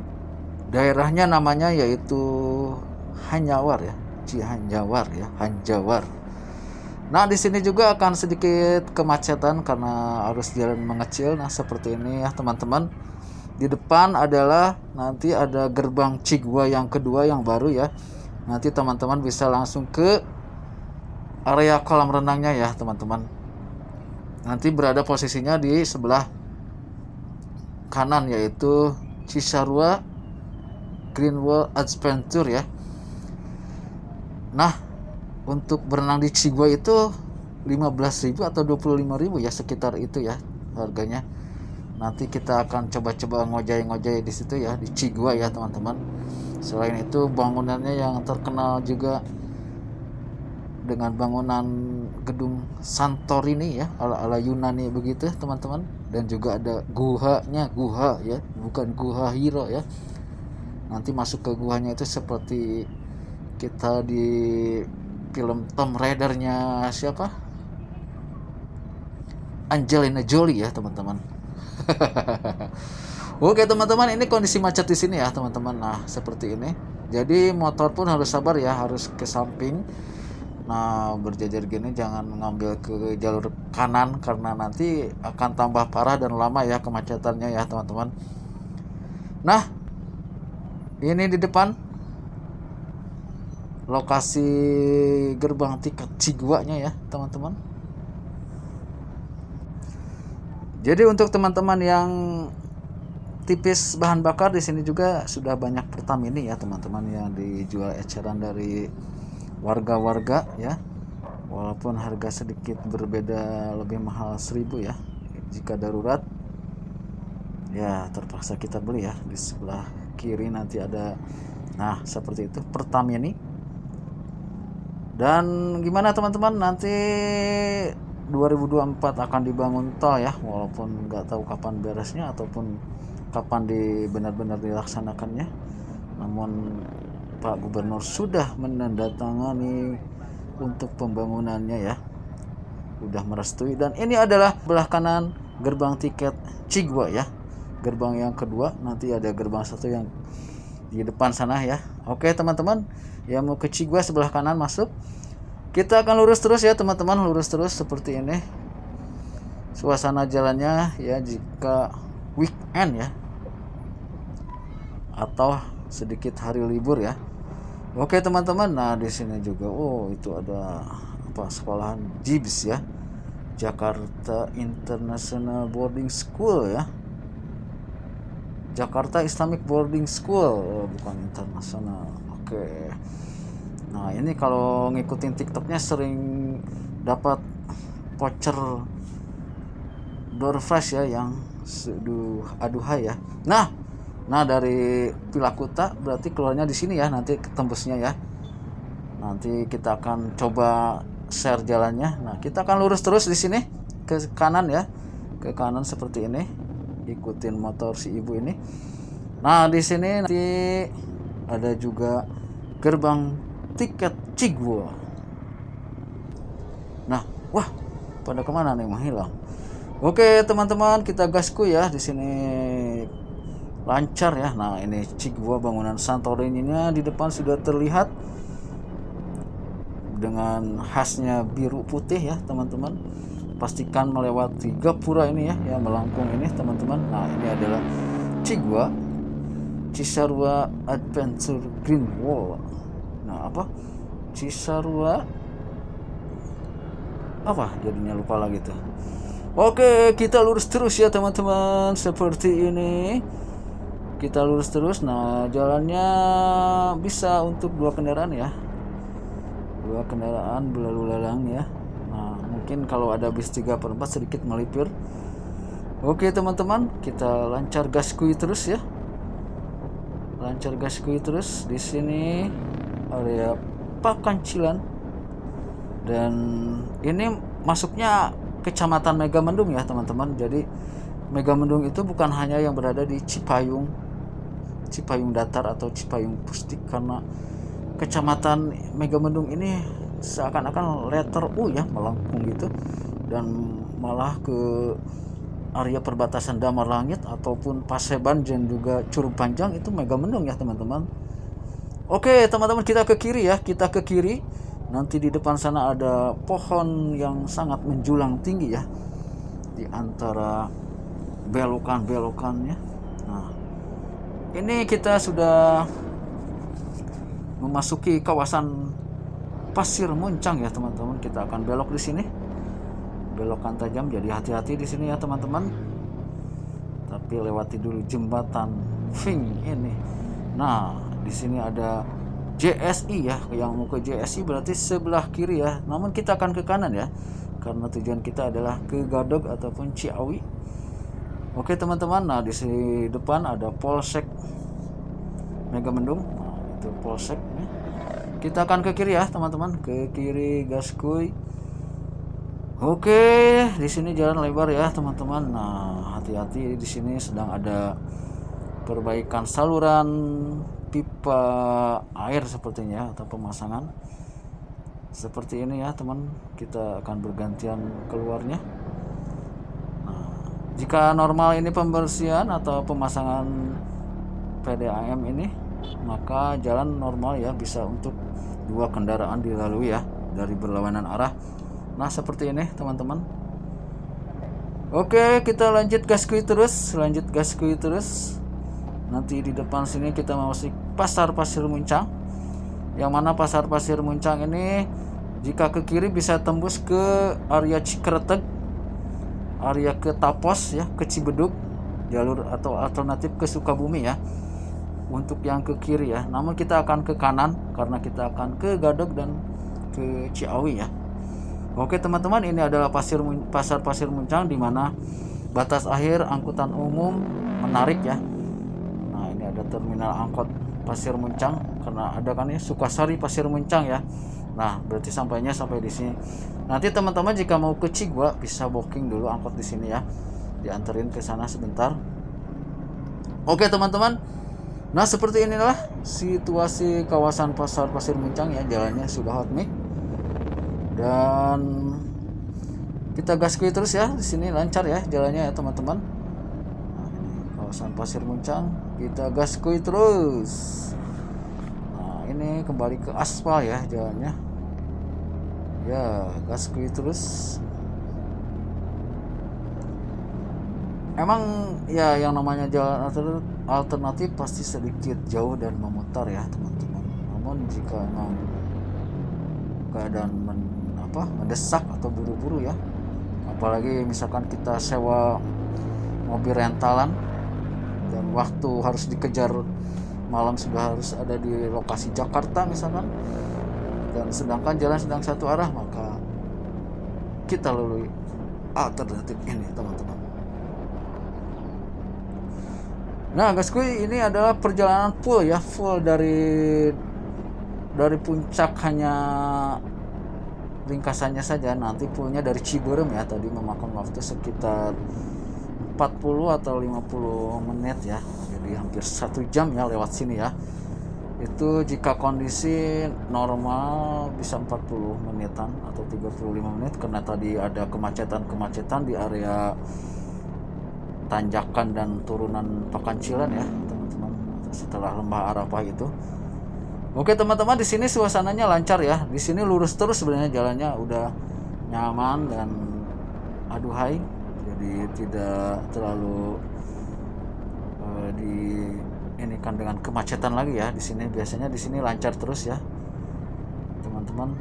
daerahnya namanya yaitu Hanjawar ya, Cihanjawar ya, Hanjawar. Nah di sini juga akan sedikit kemacetan karena arus jalan mengecil. Nah seperti ini ya teman-teman. Di depan adalah nanti ada gerbang Cigwa yang kedua yang baru ya. Nanti teman-teman bisa langsung ke area kolam renangnya ya teman-teman. Nanti berada posisinya di sebelah kanan yaitu Cisarua Green World Adventure ya. Nah untuk berenang di Cigwa itu 15.000 atau 25.000 ya, sekitar itu ya harganya. Nanti kita akan coba-coba ngojay di situ ya, di Cigwa ya teman-teman. Selain itu bangunannya yang terkenal juga dengan bangunan gedung Santorini ya, ala Yunani begitu teman-teman. Dan juga ada guhanya, guha ya, bukan Guha Hiro ya. Nanti masuk ke guhanya itu seperti kita di film Tomb Raider-nya siapa, Angelina Jolie ya teman-teman. Oke teman-teman, ini kondisi macet di sini ya teman-teman. Nah seperti ini. Jadi motor pun harus sabar ya, harus ke samping. Nah berjajar gini, jangan ngambil ke jalur kanan karena nanti akan tambah parah dan lama ya kemacetannya ya teman-teman. Nah ini di depan lokasi gerbang tiket Cigwa-nya ya teman-teman. Jadi untuk teman-teman yang tipis bahan bakar, di sini juga sudah banyak Pertamini ya teman-teman yang dijual eceran dari warga-warga ya. Walaupun harga sedikit berbeda, lebih mahal 1.000 ya. Jika darurat ya terpaksa kita beli ya. Di sebelah kiri nanti ada, nah seperti itu Pertamini. Dan gimana teman-teman, nanti 2024 akan dibangun tol ya, walaupun nggak tahu kapan beresnya ataupun kapan benar-benar dilaksanakannya. Namun Pak Gubernur sudah menandatangani untuk pembangunannya ya, sudah merestui. Dan ini adalah belah kanan gerbang tiket Cigwa ya, gerbang yang kedua. Nanti ada gerbang satu yang di depan sana ya. Oke teman-teman, yang mau ke Cigwa sebelah kanan masuk. Kita akan lurus terus ya teman-teman, lurus terus seperti ini suasana jalannya ya, jika weekend ya atau sedikit hari libur ya. Oke teman-teman, nah di sini juga itu ada apa, sekolahan JIBS ya, Jakarta International Boarding School ya, Jakarta Islamic Boarding School, bukan internasional. Oke. Nah ini kalau ngikutin TikToknya sering dapat voucher door prize ya, yang aduhai ya. Nah dari Pilakuta berarti keluarnya di sini ya, nanti tembusnya ya. Nanti kita akan coba share jalannya. Nah kita akan lurus terus di sini ke kanan ya, ke kanan seperti ini. Ikutin motor si ibu ini. Nah di sini nanti ada juga gerbang tiket Cigwa. Nah, wah, pada kemana nih, menghilang. Oke teman-teman, kita gasku ya, di sini lancar ya. Nah ini Cigwa, bangunan Santorini-nya di depan sudah terlihat dengan khasnya biru putih ya teman-teman. Pastikan melewati gapura ini ya, yang melengkung ini teman-teman. Nah ini adalah Cigwa Cisarua Adventure Green Wall. Nah apa, Cisarua apa jadinya, lupa lagi tuh. Oke kita lurus terus ya teman-teman, seperti ini kita lurus terus. Nah jalannya bisa untuk 2 kendaraan ya, 2 kendaraan berlalu lalang ya. Nah mungkin kalau ada bis 3/4 sedikit melipir. Oke teman-teman, kita lancar gaskui terus ya, lancar gaskui terus. Di sini area Pakancilan, dan ini masuknya Kecamatan Megamendung ya teman-teman. Jadi Megamendung itu bukan hanya yang berada di Cipayung Datar atau Cipayung Pusdik, karena Kecamatan Megamendung ini seakan-akan letter U ya, melengkung gitu, dan malah ke area perbatasan Damar Langit ataupun Paseban dan juga Curug Panjang itu Megamendung ya teman-teman. Oke teman-teman, kita ke kiri ya, kita ke kiri. Nanti di depan sana ada pohon yang sangat menjulang tinggi ya, di antara belokan-belokannya. Nah ini kita sudah memasuki kawasan Pasir Muncang ya teman-teman. Kita akan belok di sini, belokan tajam, jadi hati-hati di sini ya teman-teman. Tapi lewati dulu jembatan Ving ini. Nah di sini ada JSI ya, yang mau ke JSI berarti sebelah kiri ya. Namun kita akan ke kanan ya, karena tujuan kita adalah ke Gadog ataupun Ciawi. Oke teman-teman, nah di sini depan ada Polsek Megamendung. Nah itu Polsek ya. Kita akan ke kiri ya teman-teman, ke kiri gaskuy. Oke, di sini jalan lebar ya teman-teman. Nah, hati-hati di sini sedang ada perbaikan saluran pipa air sepertinya atau pemasangan. Seperti ini ya teman, kita akan bergantian keluarnya. Nah, jika normal ini pembersihan atau pemasangan PDAM ini, maka jalan normal ya, bisa untuk 2 kendaraan dilalui ya dari berlawanan arah. Nah, seperti ini teman-teman. Oke, kita lanjut gaskuy terus, Nanti di depan sini kita masuk Pasar Pasir Muncang. Yang mana Pasar Pasir Muncang ini jika ke kiri bisa tembus ke area Cikreteg, area ke Tapos ya, ke Cibeduk, jalur atau alternatif ke Sukabumi ya. Untuk yang ke kiri ya. Namun kita akan ke kanan karena kita akan ke Gadog dan ke Ciawi ya. Oke teman-teman, ini adalah Pasar Pasir Muncang di mana batas akhir angkutan umum menarik ya. Nah, ini ada terminal angkot Pasir Muncang karena ada kan ya Sukasari Pasir Muncang ya. Nah, berarti sampainya sampai di sini. Nanti teman-teman jika mau ke Cigwa bisa booking dulu angkot di sini ya. Dianterin ke sana sebentar. Oke teman-teman. Nah, seperti inilah situasi kawasan Pasar Pasir Muncang ya, jalannya sudah hot mic. Dan kita gaskuy terus ya, di sini lancar ya jalannya ya teman-teman. Nah, ini kawasan Pasir Muncang, kita gaskuy terus. Nah, ini kembali ke aspal ya jalannya. Ya, gaskuy terus. Emang ya yang namanya jalan alternatif pasti sedikit jauh dan memutar ya teman-teman. Namun jika emang keadaan mendesak atau buru-buru ya, apalagi misalkan kita sewa mobil rentalan dan waktu harus dikejar, malam sudah harus ada di lokasi Jakarta misalkan, dan sedangkan jalan sedang satu arah, maka kita lalui alternatif ini teman-teman. Nah gaskuy, ini adalah perjalanan full ya, full dari puncak hanya ringkasannya saja. Nanti fullnya dari Ciberem ya, tadi memakan waktu sekitar 40 atau 50 menit ya, jadi hampir 1 jam ya lewat sini ya. Itu jika kondisi normal bisa 40 menitan atau 35 menit karena tadi ada kemacetan di area tanjakan dan turunan Pakancilan ya teman-teman, setelah Lembah Arafah itu. Oke teman-teman, di sini suasananya lancar ya. Di sini lurus terus sebenarnya jalannya, udah nyaman dan aduhai. Jadi tidak terlalu ini kan dengan kemacetan lagi ya. Di sini biasanya di sini lancar terus ya. Teman-teman,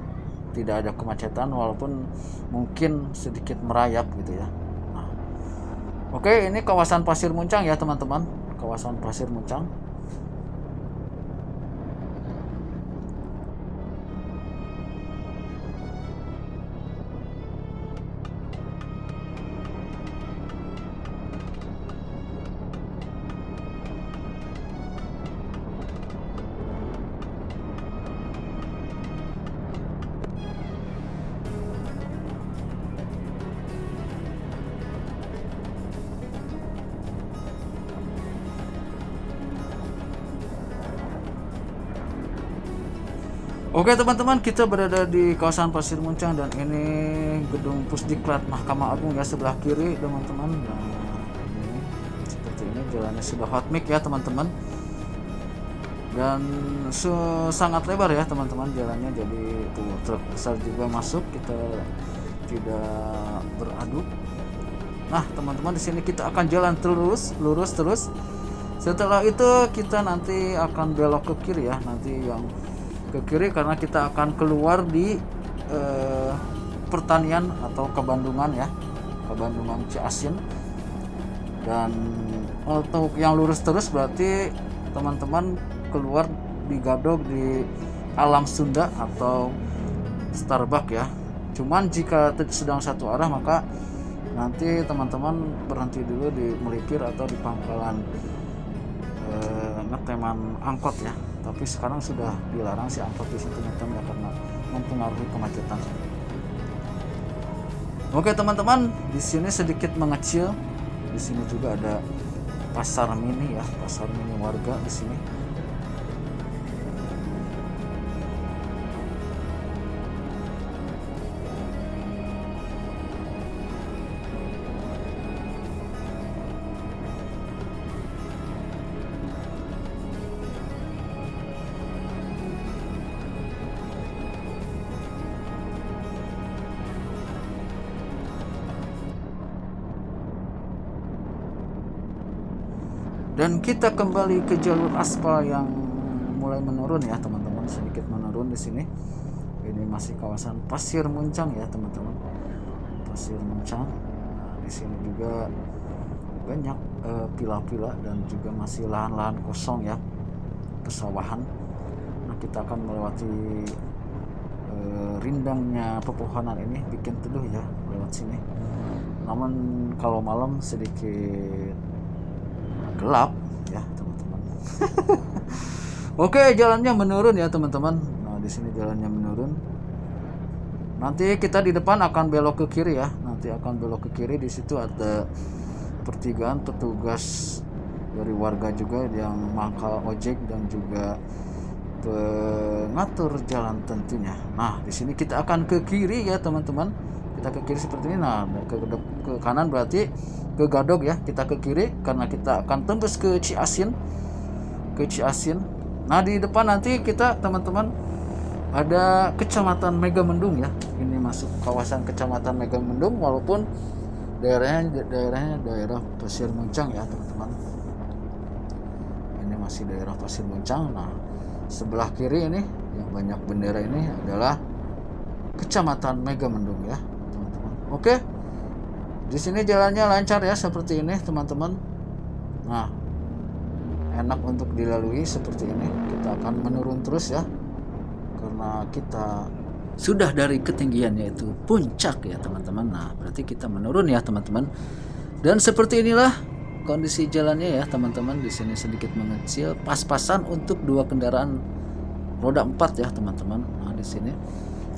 tidak ada kemacetan walaupun mungkin sedikit merayap gitu ya. Nah, oke, ini kawasan Pasir Muncang ya teman-teman. Kawasan Pasir Muncang. Oke teman-teman, kita berada di kawasan Pasir Muncang dan ini gedung Pusdiklat Mahkamah Agung ya sebelah kiri teman-teman. Nah, ini seperti ini jalannya sudah hot mic ya teman-teman. Dan sangat lebar ya teman-teman jalannya, jadi tuh truk besar juga masuk, kita tidak beradu. Nah teman-teman, di sini kita akan jalan lurus terus. Setelah itu kita nanti akan belok ke kiri ya, nanti yang ke kiri karena kita akan keluar di pertanian atau Kebandungan ya, Kebandungan Ciasin. Dan untuk yang lurus terus berarti teman-teman keluar di Gadog di Alam Sunda atau Starbucks ya. Cuman jika sedang satu arah maka nanti teman-teman berhenti dulu di melipir atau di pangkalan ngeteman angkot ya. Tapi sekarang sudah dilarang si angkot di situ teman-teman ya, karena mempengaruhi kemacetan. Oke teman-teman, di sini sedikit mengecil. Di sini juga ada pasar mini ya, pasar mini warga di sini. Dan kita kembali ke jalur aspal yang mulai menurun ya teman-teman, sedikit menurun di sini. Ini masih kawasan Pasir Muncang ya teman-teman, Pasir Muncang. Nah, di sini juga banyak pila-pila dan juga masih lahan-lahan kosong ya, pesawahan. Nah, kita akan melewati rindangnya pepohonan ini, bikin teduh ya lewat sini. Namun kalau malam sedikit gelap ya teman-teman. Oke, jalannya menurun ya teman-teman. Nah, di sini jalannya menurun. Nanti kita di depan akan belok ke kiri ya. Nanti akan belok ke kiri, di situ ada pertigaan petugas dari warga juga yang mangkal ojek dan juga pengatur jalan tentunya. Nah, di sini kita akan ke kiri ya teman-teman. Kita ke kiri seperti ini. Nah, ke kanan berarti ke Gadog ya. Kita ke kiri karena kita akan tembus ke Ciasin. Nah, di depan nanti kita teman-teman ada Kecamatan Megamendung ya. Ini masuk kawasan Kecamatan Megamendung, walaupun daerahnya daerah Pasir Muncang ya teman-teman. Ini masih daerah Pasir Muncang. Nah, sebelah kiri ini yang banyak bendera ini adalah Kecamatan Megamendung ya teman-teman. Oke, di sini jalannya lancar ya seperti ini teman-teman. Nah, enak untuk dilalui seperti ini. Kita akan menurun terus ya, karena kita sudah dari ketinggian yaitu puncak ya teman-teman. Nah, berarti kita menurun ya teman-teman. Dan seperti inilah kondisi jalannya ya teman-teman. Di sini sedikit mengecil, pas-pasan untuk dua kendaraan roda 4 ya teman-teman.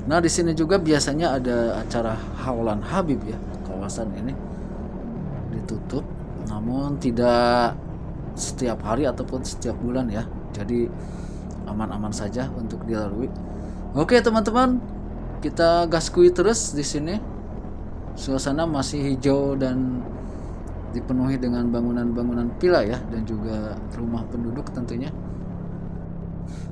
Nah, di sini juga biasanya ada acara Haulan Habib ya. Kawasan ini ditutup, namun tidak setiap hari ataupun setiap bulan ya. Jadi aman-aman saja untuk dilalui. Oke teman-teman, kita gaskui terus di sini. Suasana masih hijau dan dipenuhi dengan bangunan-bangunan villa ya, dan juga rumah penduduk tentunya.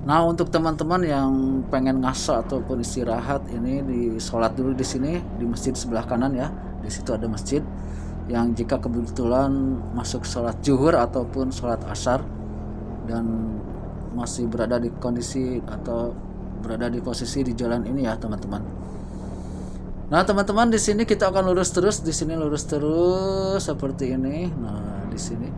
Nah, untuk teman-teman yang pengen ngaso ataupun istirahat, ini di sholat dulu di sini di masjid sebelah kanan ya. Di situ ada masjid yang jika kebetulan masuk sholat zuhur ataupun sholat asar dan masih berada di kondisi atau berada di posisi di jalan ini ya teman-teman. Nah teman-teman, di sini kita akan lurus terus, di sini lurus terus seperti ini. Nah, di sini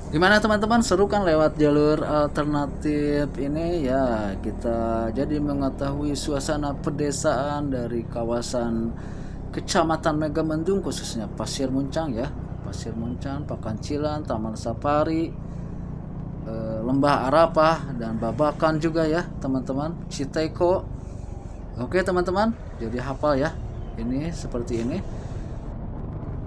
gimana teman-teman, seru kan lewat jalur alternatif ini ya. Kita jadi mengetahui suasana pedesaan dari kawasan Kecamatan Megamendung, khususnya Pasir Muncang ya. Pasir Muncang, Pakancilan, Taman Safari, Lembah Arapah, dan Babakan juga ya teman-teman, Citeko. Oke teman-teman, jadi hafal ya. Ini seperti ini.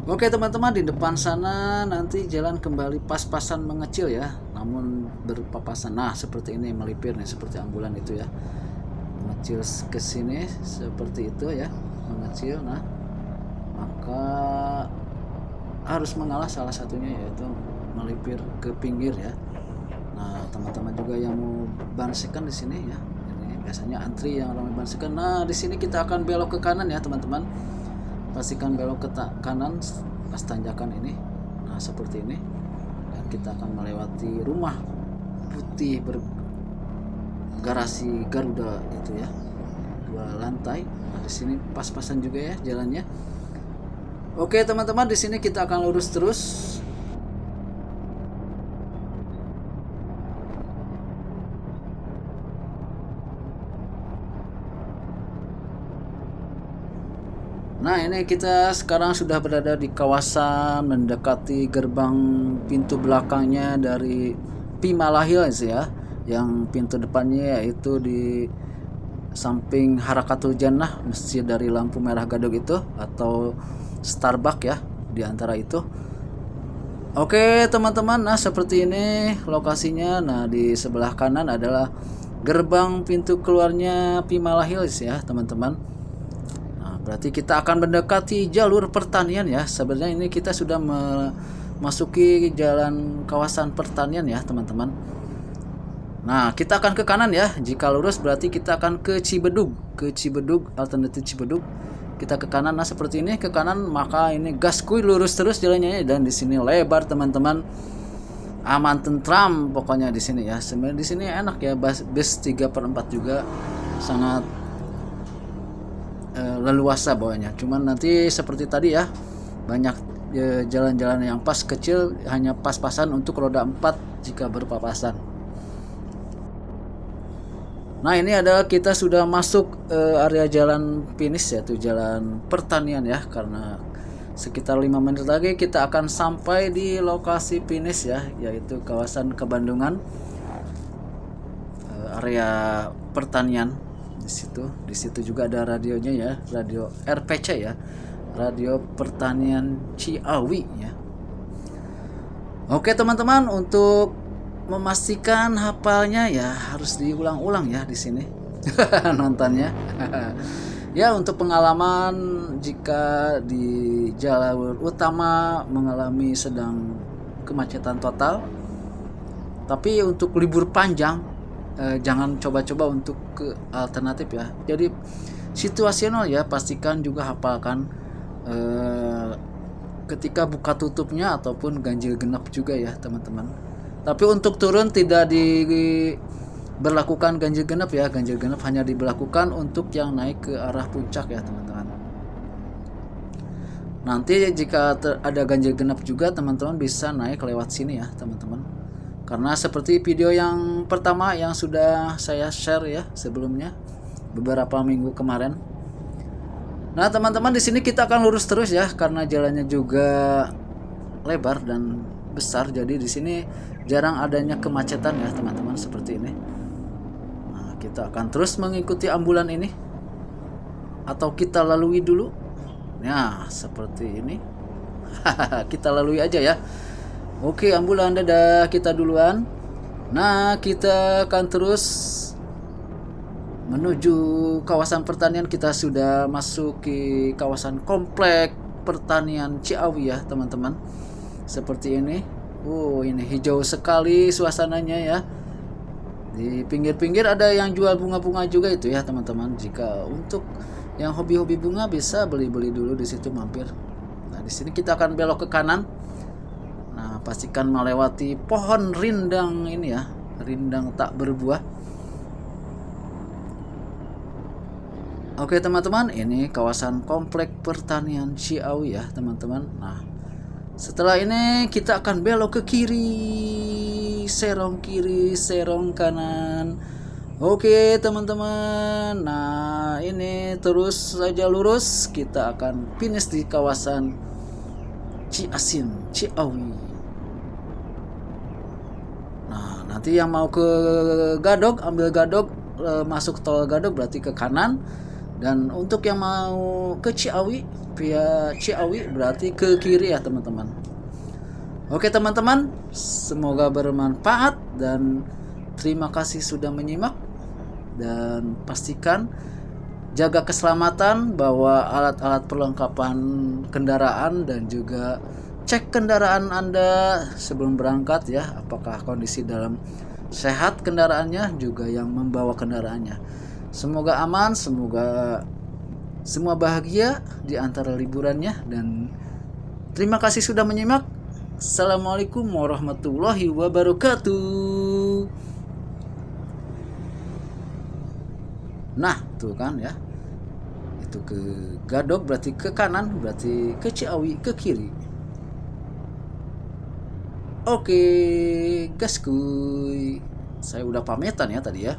Oke teman-teman, di depan sana nanti jalan kembali pas-pasan mengecil ya, namun berpapasan. Nah, seperti ini melipir nih, seperti ambulan itu ya. Mengecil ke sini seperti itu ya, mengecil. Nah, maka harus mengalah salah satunya, yaitu melipir ke pinggir ya. Nah, teman-teman juga yang mau bansekan di sini ya. Ini biasanya antri yang ramai bansekan. Nah, di sini kita akan belok ke kanan ya, teman-teman. Pastikan belok ke kanan pas tanjakan ini. Nah, seperti ini. Dan kita akan melewati rumah putih bergarasi Garuda itu ya. 2 lantai. Nah, di sini pas-pasan juga ya jalannya. Oke, teman-teman, di sini kita akan lurus terus. Nah, ini kita sekarang sudah berada di kawasan mendekati gerbang pintu belakangnya dari Pimala Hills ya, yang pintu depannya yaitu di samping Harakatul Jannah, masjid dari lampu merah Gadog itu, atau Starbucks ya, di antara itu. Oke teman-teman, nah seperti ini lokasinya. Nah di sebelah kanan adalah gerbang pintu keluarnya Pimala Hills ya teman-teman. Nah berarti kita akan mendekati jalur pertanian ya. Sebenarnya ini kita sudah memasuki jalan kawasan pertanian ya teman-teman. Nah kita akan ke kanan ya. Jika lurus berarti kita akan ke Cibedug, alternatif Cibedug. Kita ke kanan, nah seperti ini ke kanan, maka ini gaskuy lurus terus jalannya. Dan di sini lebar teman-teman, aman tentram pokoknya di sini ya. Sebenarnya di sini enak ya, bus 3/4 juga sangat leluasa bawahnya. Cuman nanti seperti tadi ya, banyak jalan-jalan yang pas kecil, hanya pas-pasan untuk roda 4 jika berpapasan. Nah ini adalah kita sudah masuk area jalan finish, yaitu jalan pertanian ya. Karena sekitar 5 menit lagi kita akan sampai di lokasi finish ya, yaitu kawasan Kebandungan, area pertanian. Di situ juga ada radionya ya, radio RPC ya, Radio Pertanian Ciawi ya. Oke teman-teman, untuk memastikan hafalnya ya harus diulang-ulang ya di sini nontonnya. Ya untuk pengalaman, jika di jalur utama mengalami sedang kemacetan total, tapi untuk libur panjang jangan coba-coba untuk ke alternatif ya. Jadi situasional ya, pastikan juga hafalkan ketika buka tutupnya ataupun ganjil genap juga ya teman-teman. Tapi untuk turun tidak diberlakukan ganjil genap ya. Ganjil genap hanya diberlakukan untuk yang naik ke arah puncak ya teman-teman. Nanti jika ada ganjil genap juga, teman-teman bisa naik lewat sini ya teman-teman. Karena seperti video yang pertama yang sudah saya share ya sebelumnya, beberapa minggu kemarin. Nah teman-teman, di sini kita akan lurus terus ya, karena jalannya juga lebar dan besar. Jadi di sini jarang adanya kemacetan ya teman-teman, seperti ini. Nah, kita akan terus mengikuti ambulan ini, atau kita lalui dulu. Nah, seperti ini. Kita lalui aja ya. Oke, ambulan dadah, kita duluan. Nah, kita akan terus menuju kawasan pertanian. Kita sudah masuk ke kawasan komplek pertanian Ciawi ya teman-teman. Seperti ini. Ini hijau sekali suasananya ya. Di pinggir-pinggir ada yang jual bunga-bunga juga itu ya teman-teman. Jika untuk yang hobi-hobi bunga bisa beli-beli dulu di situ, mampir. Nah, di sini kita akan belok ke kanan. Nah, pastikan melewati pohon rindang ini ya, rindang tak berbuah. Oke teman-teman, ini kawasan komplek pertanian Ciawi ya teman-teman. Nah, setelah ini kita akan belok ke kiri, serong kanan. Oke teman-teman. Nah, ini terus saja lurus, kita akan finish di kawasan Ciasin, Ciawi. Nah, nanti yang mau ke Gadog, ambil Gadog, masuk tol Gadog berarti ke kanan. Dan untuk yang mau ke Ciawi, via Ciawi berarti ke kiri ya teman-teman. Oke teman-teman, semoga bermanfaat dan terima kasih sudah menyimak. Dan pastikan jaga keselamatan, bawa alat-alat perlengkapan kendaraan, dan juga cek kendaraan Anda sebelum berangkat ya, apakah kondisi dalam sehat kendaraannya, juga yang membawa kendaraannya. Semoga aman, semoga semua bahagia di antara liburannya, dan terima kasih sudah menyimak. Assalamualaikum warahmatullahi wabarakatuh. Nah, tuh kan ya. Itu ke Gadog berarti ke kanan, berarti ke Ciawi ke kiri. Oke, gaskuy. Saya udah pamitan ya tadi ya.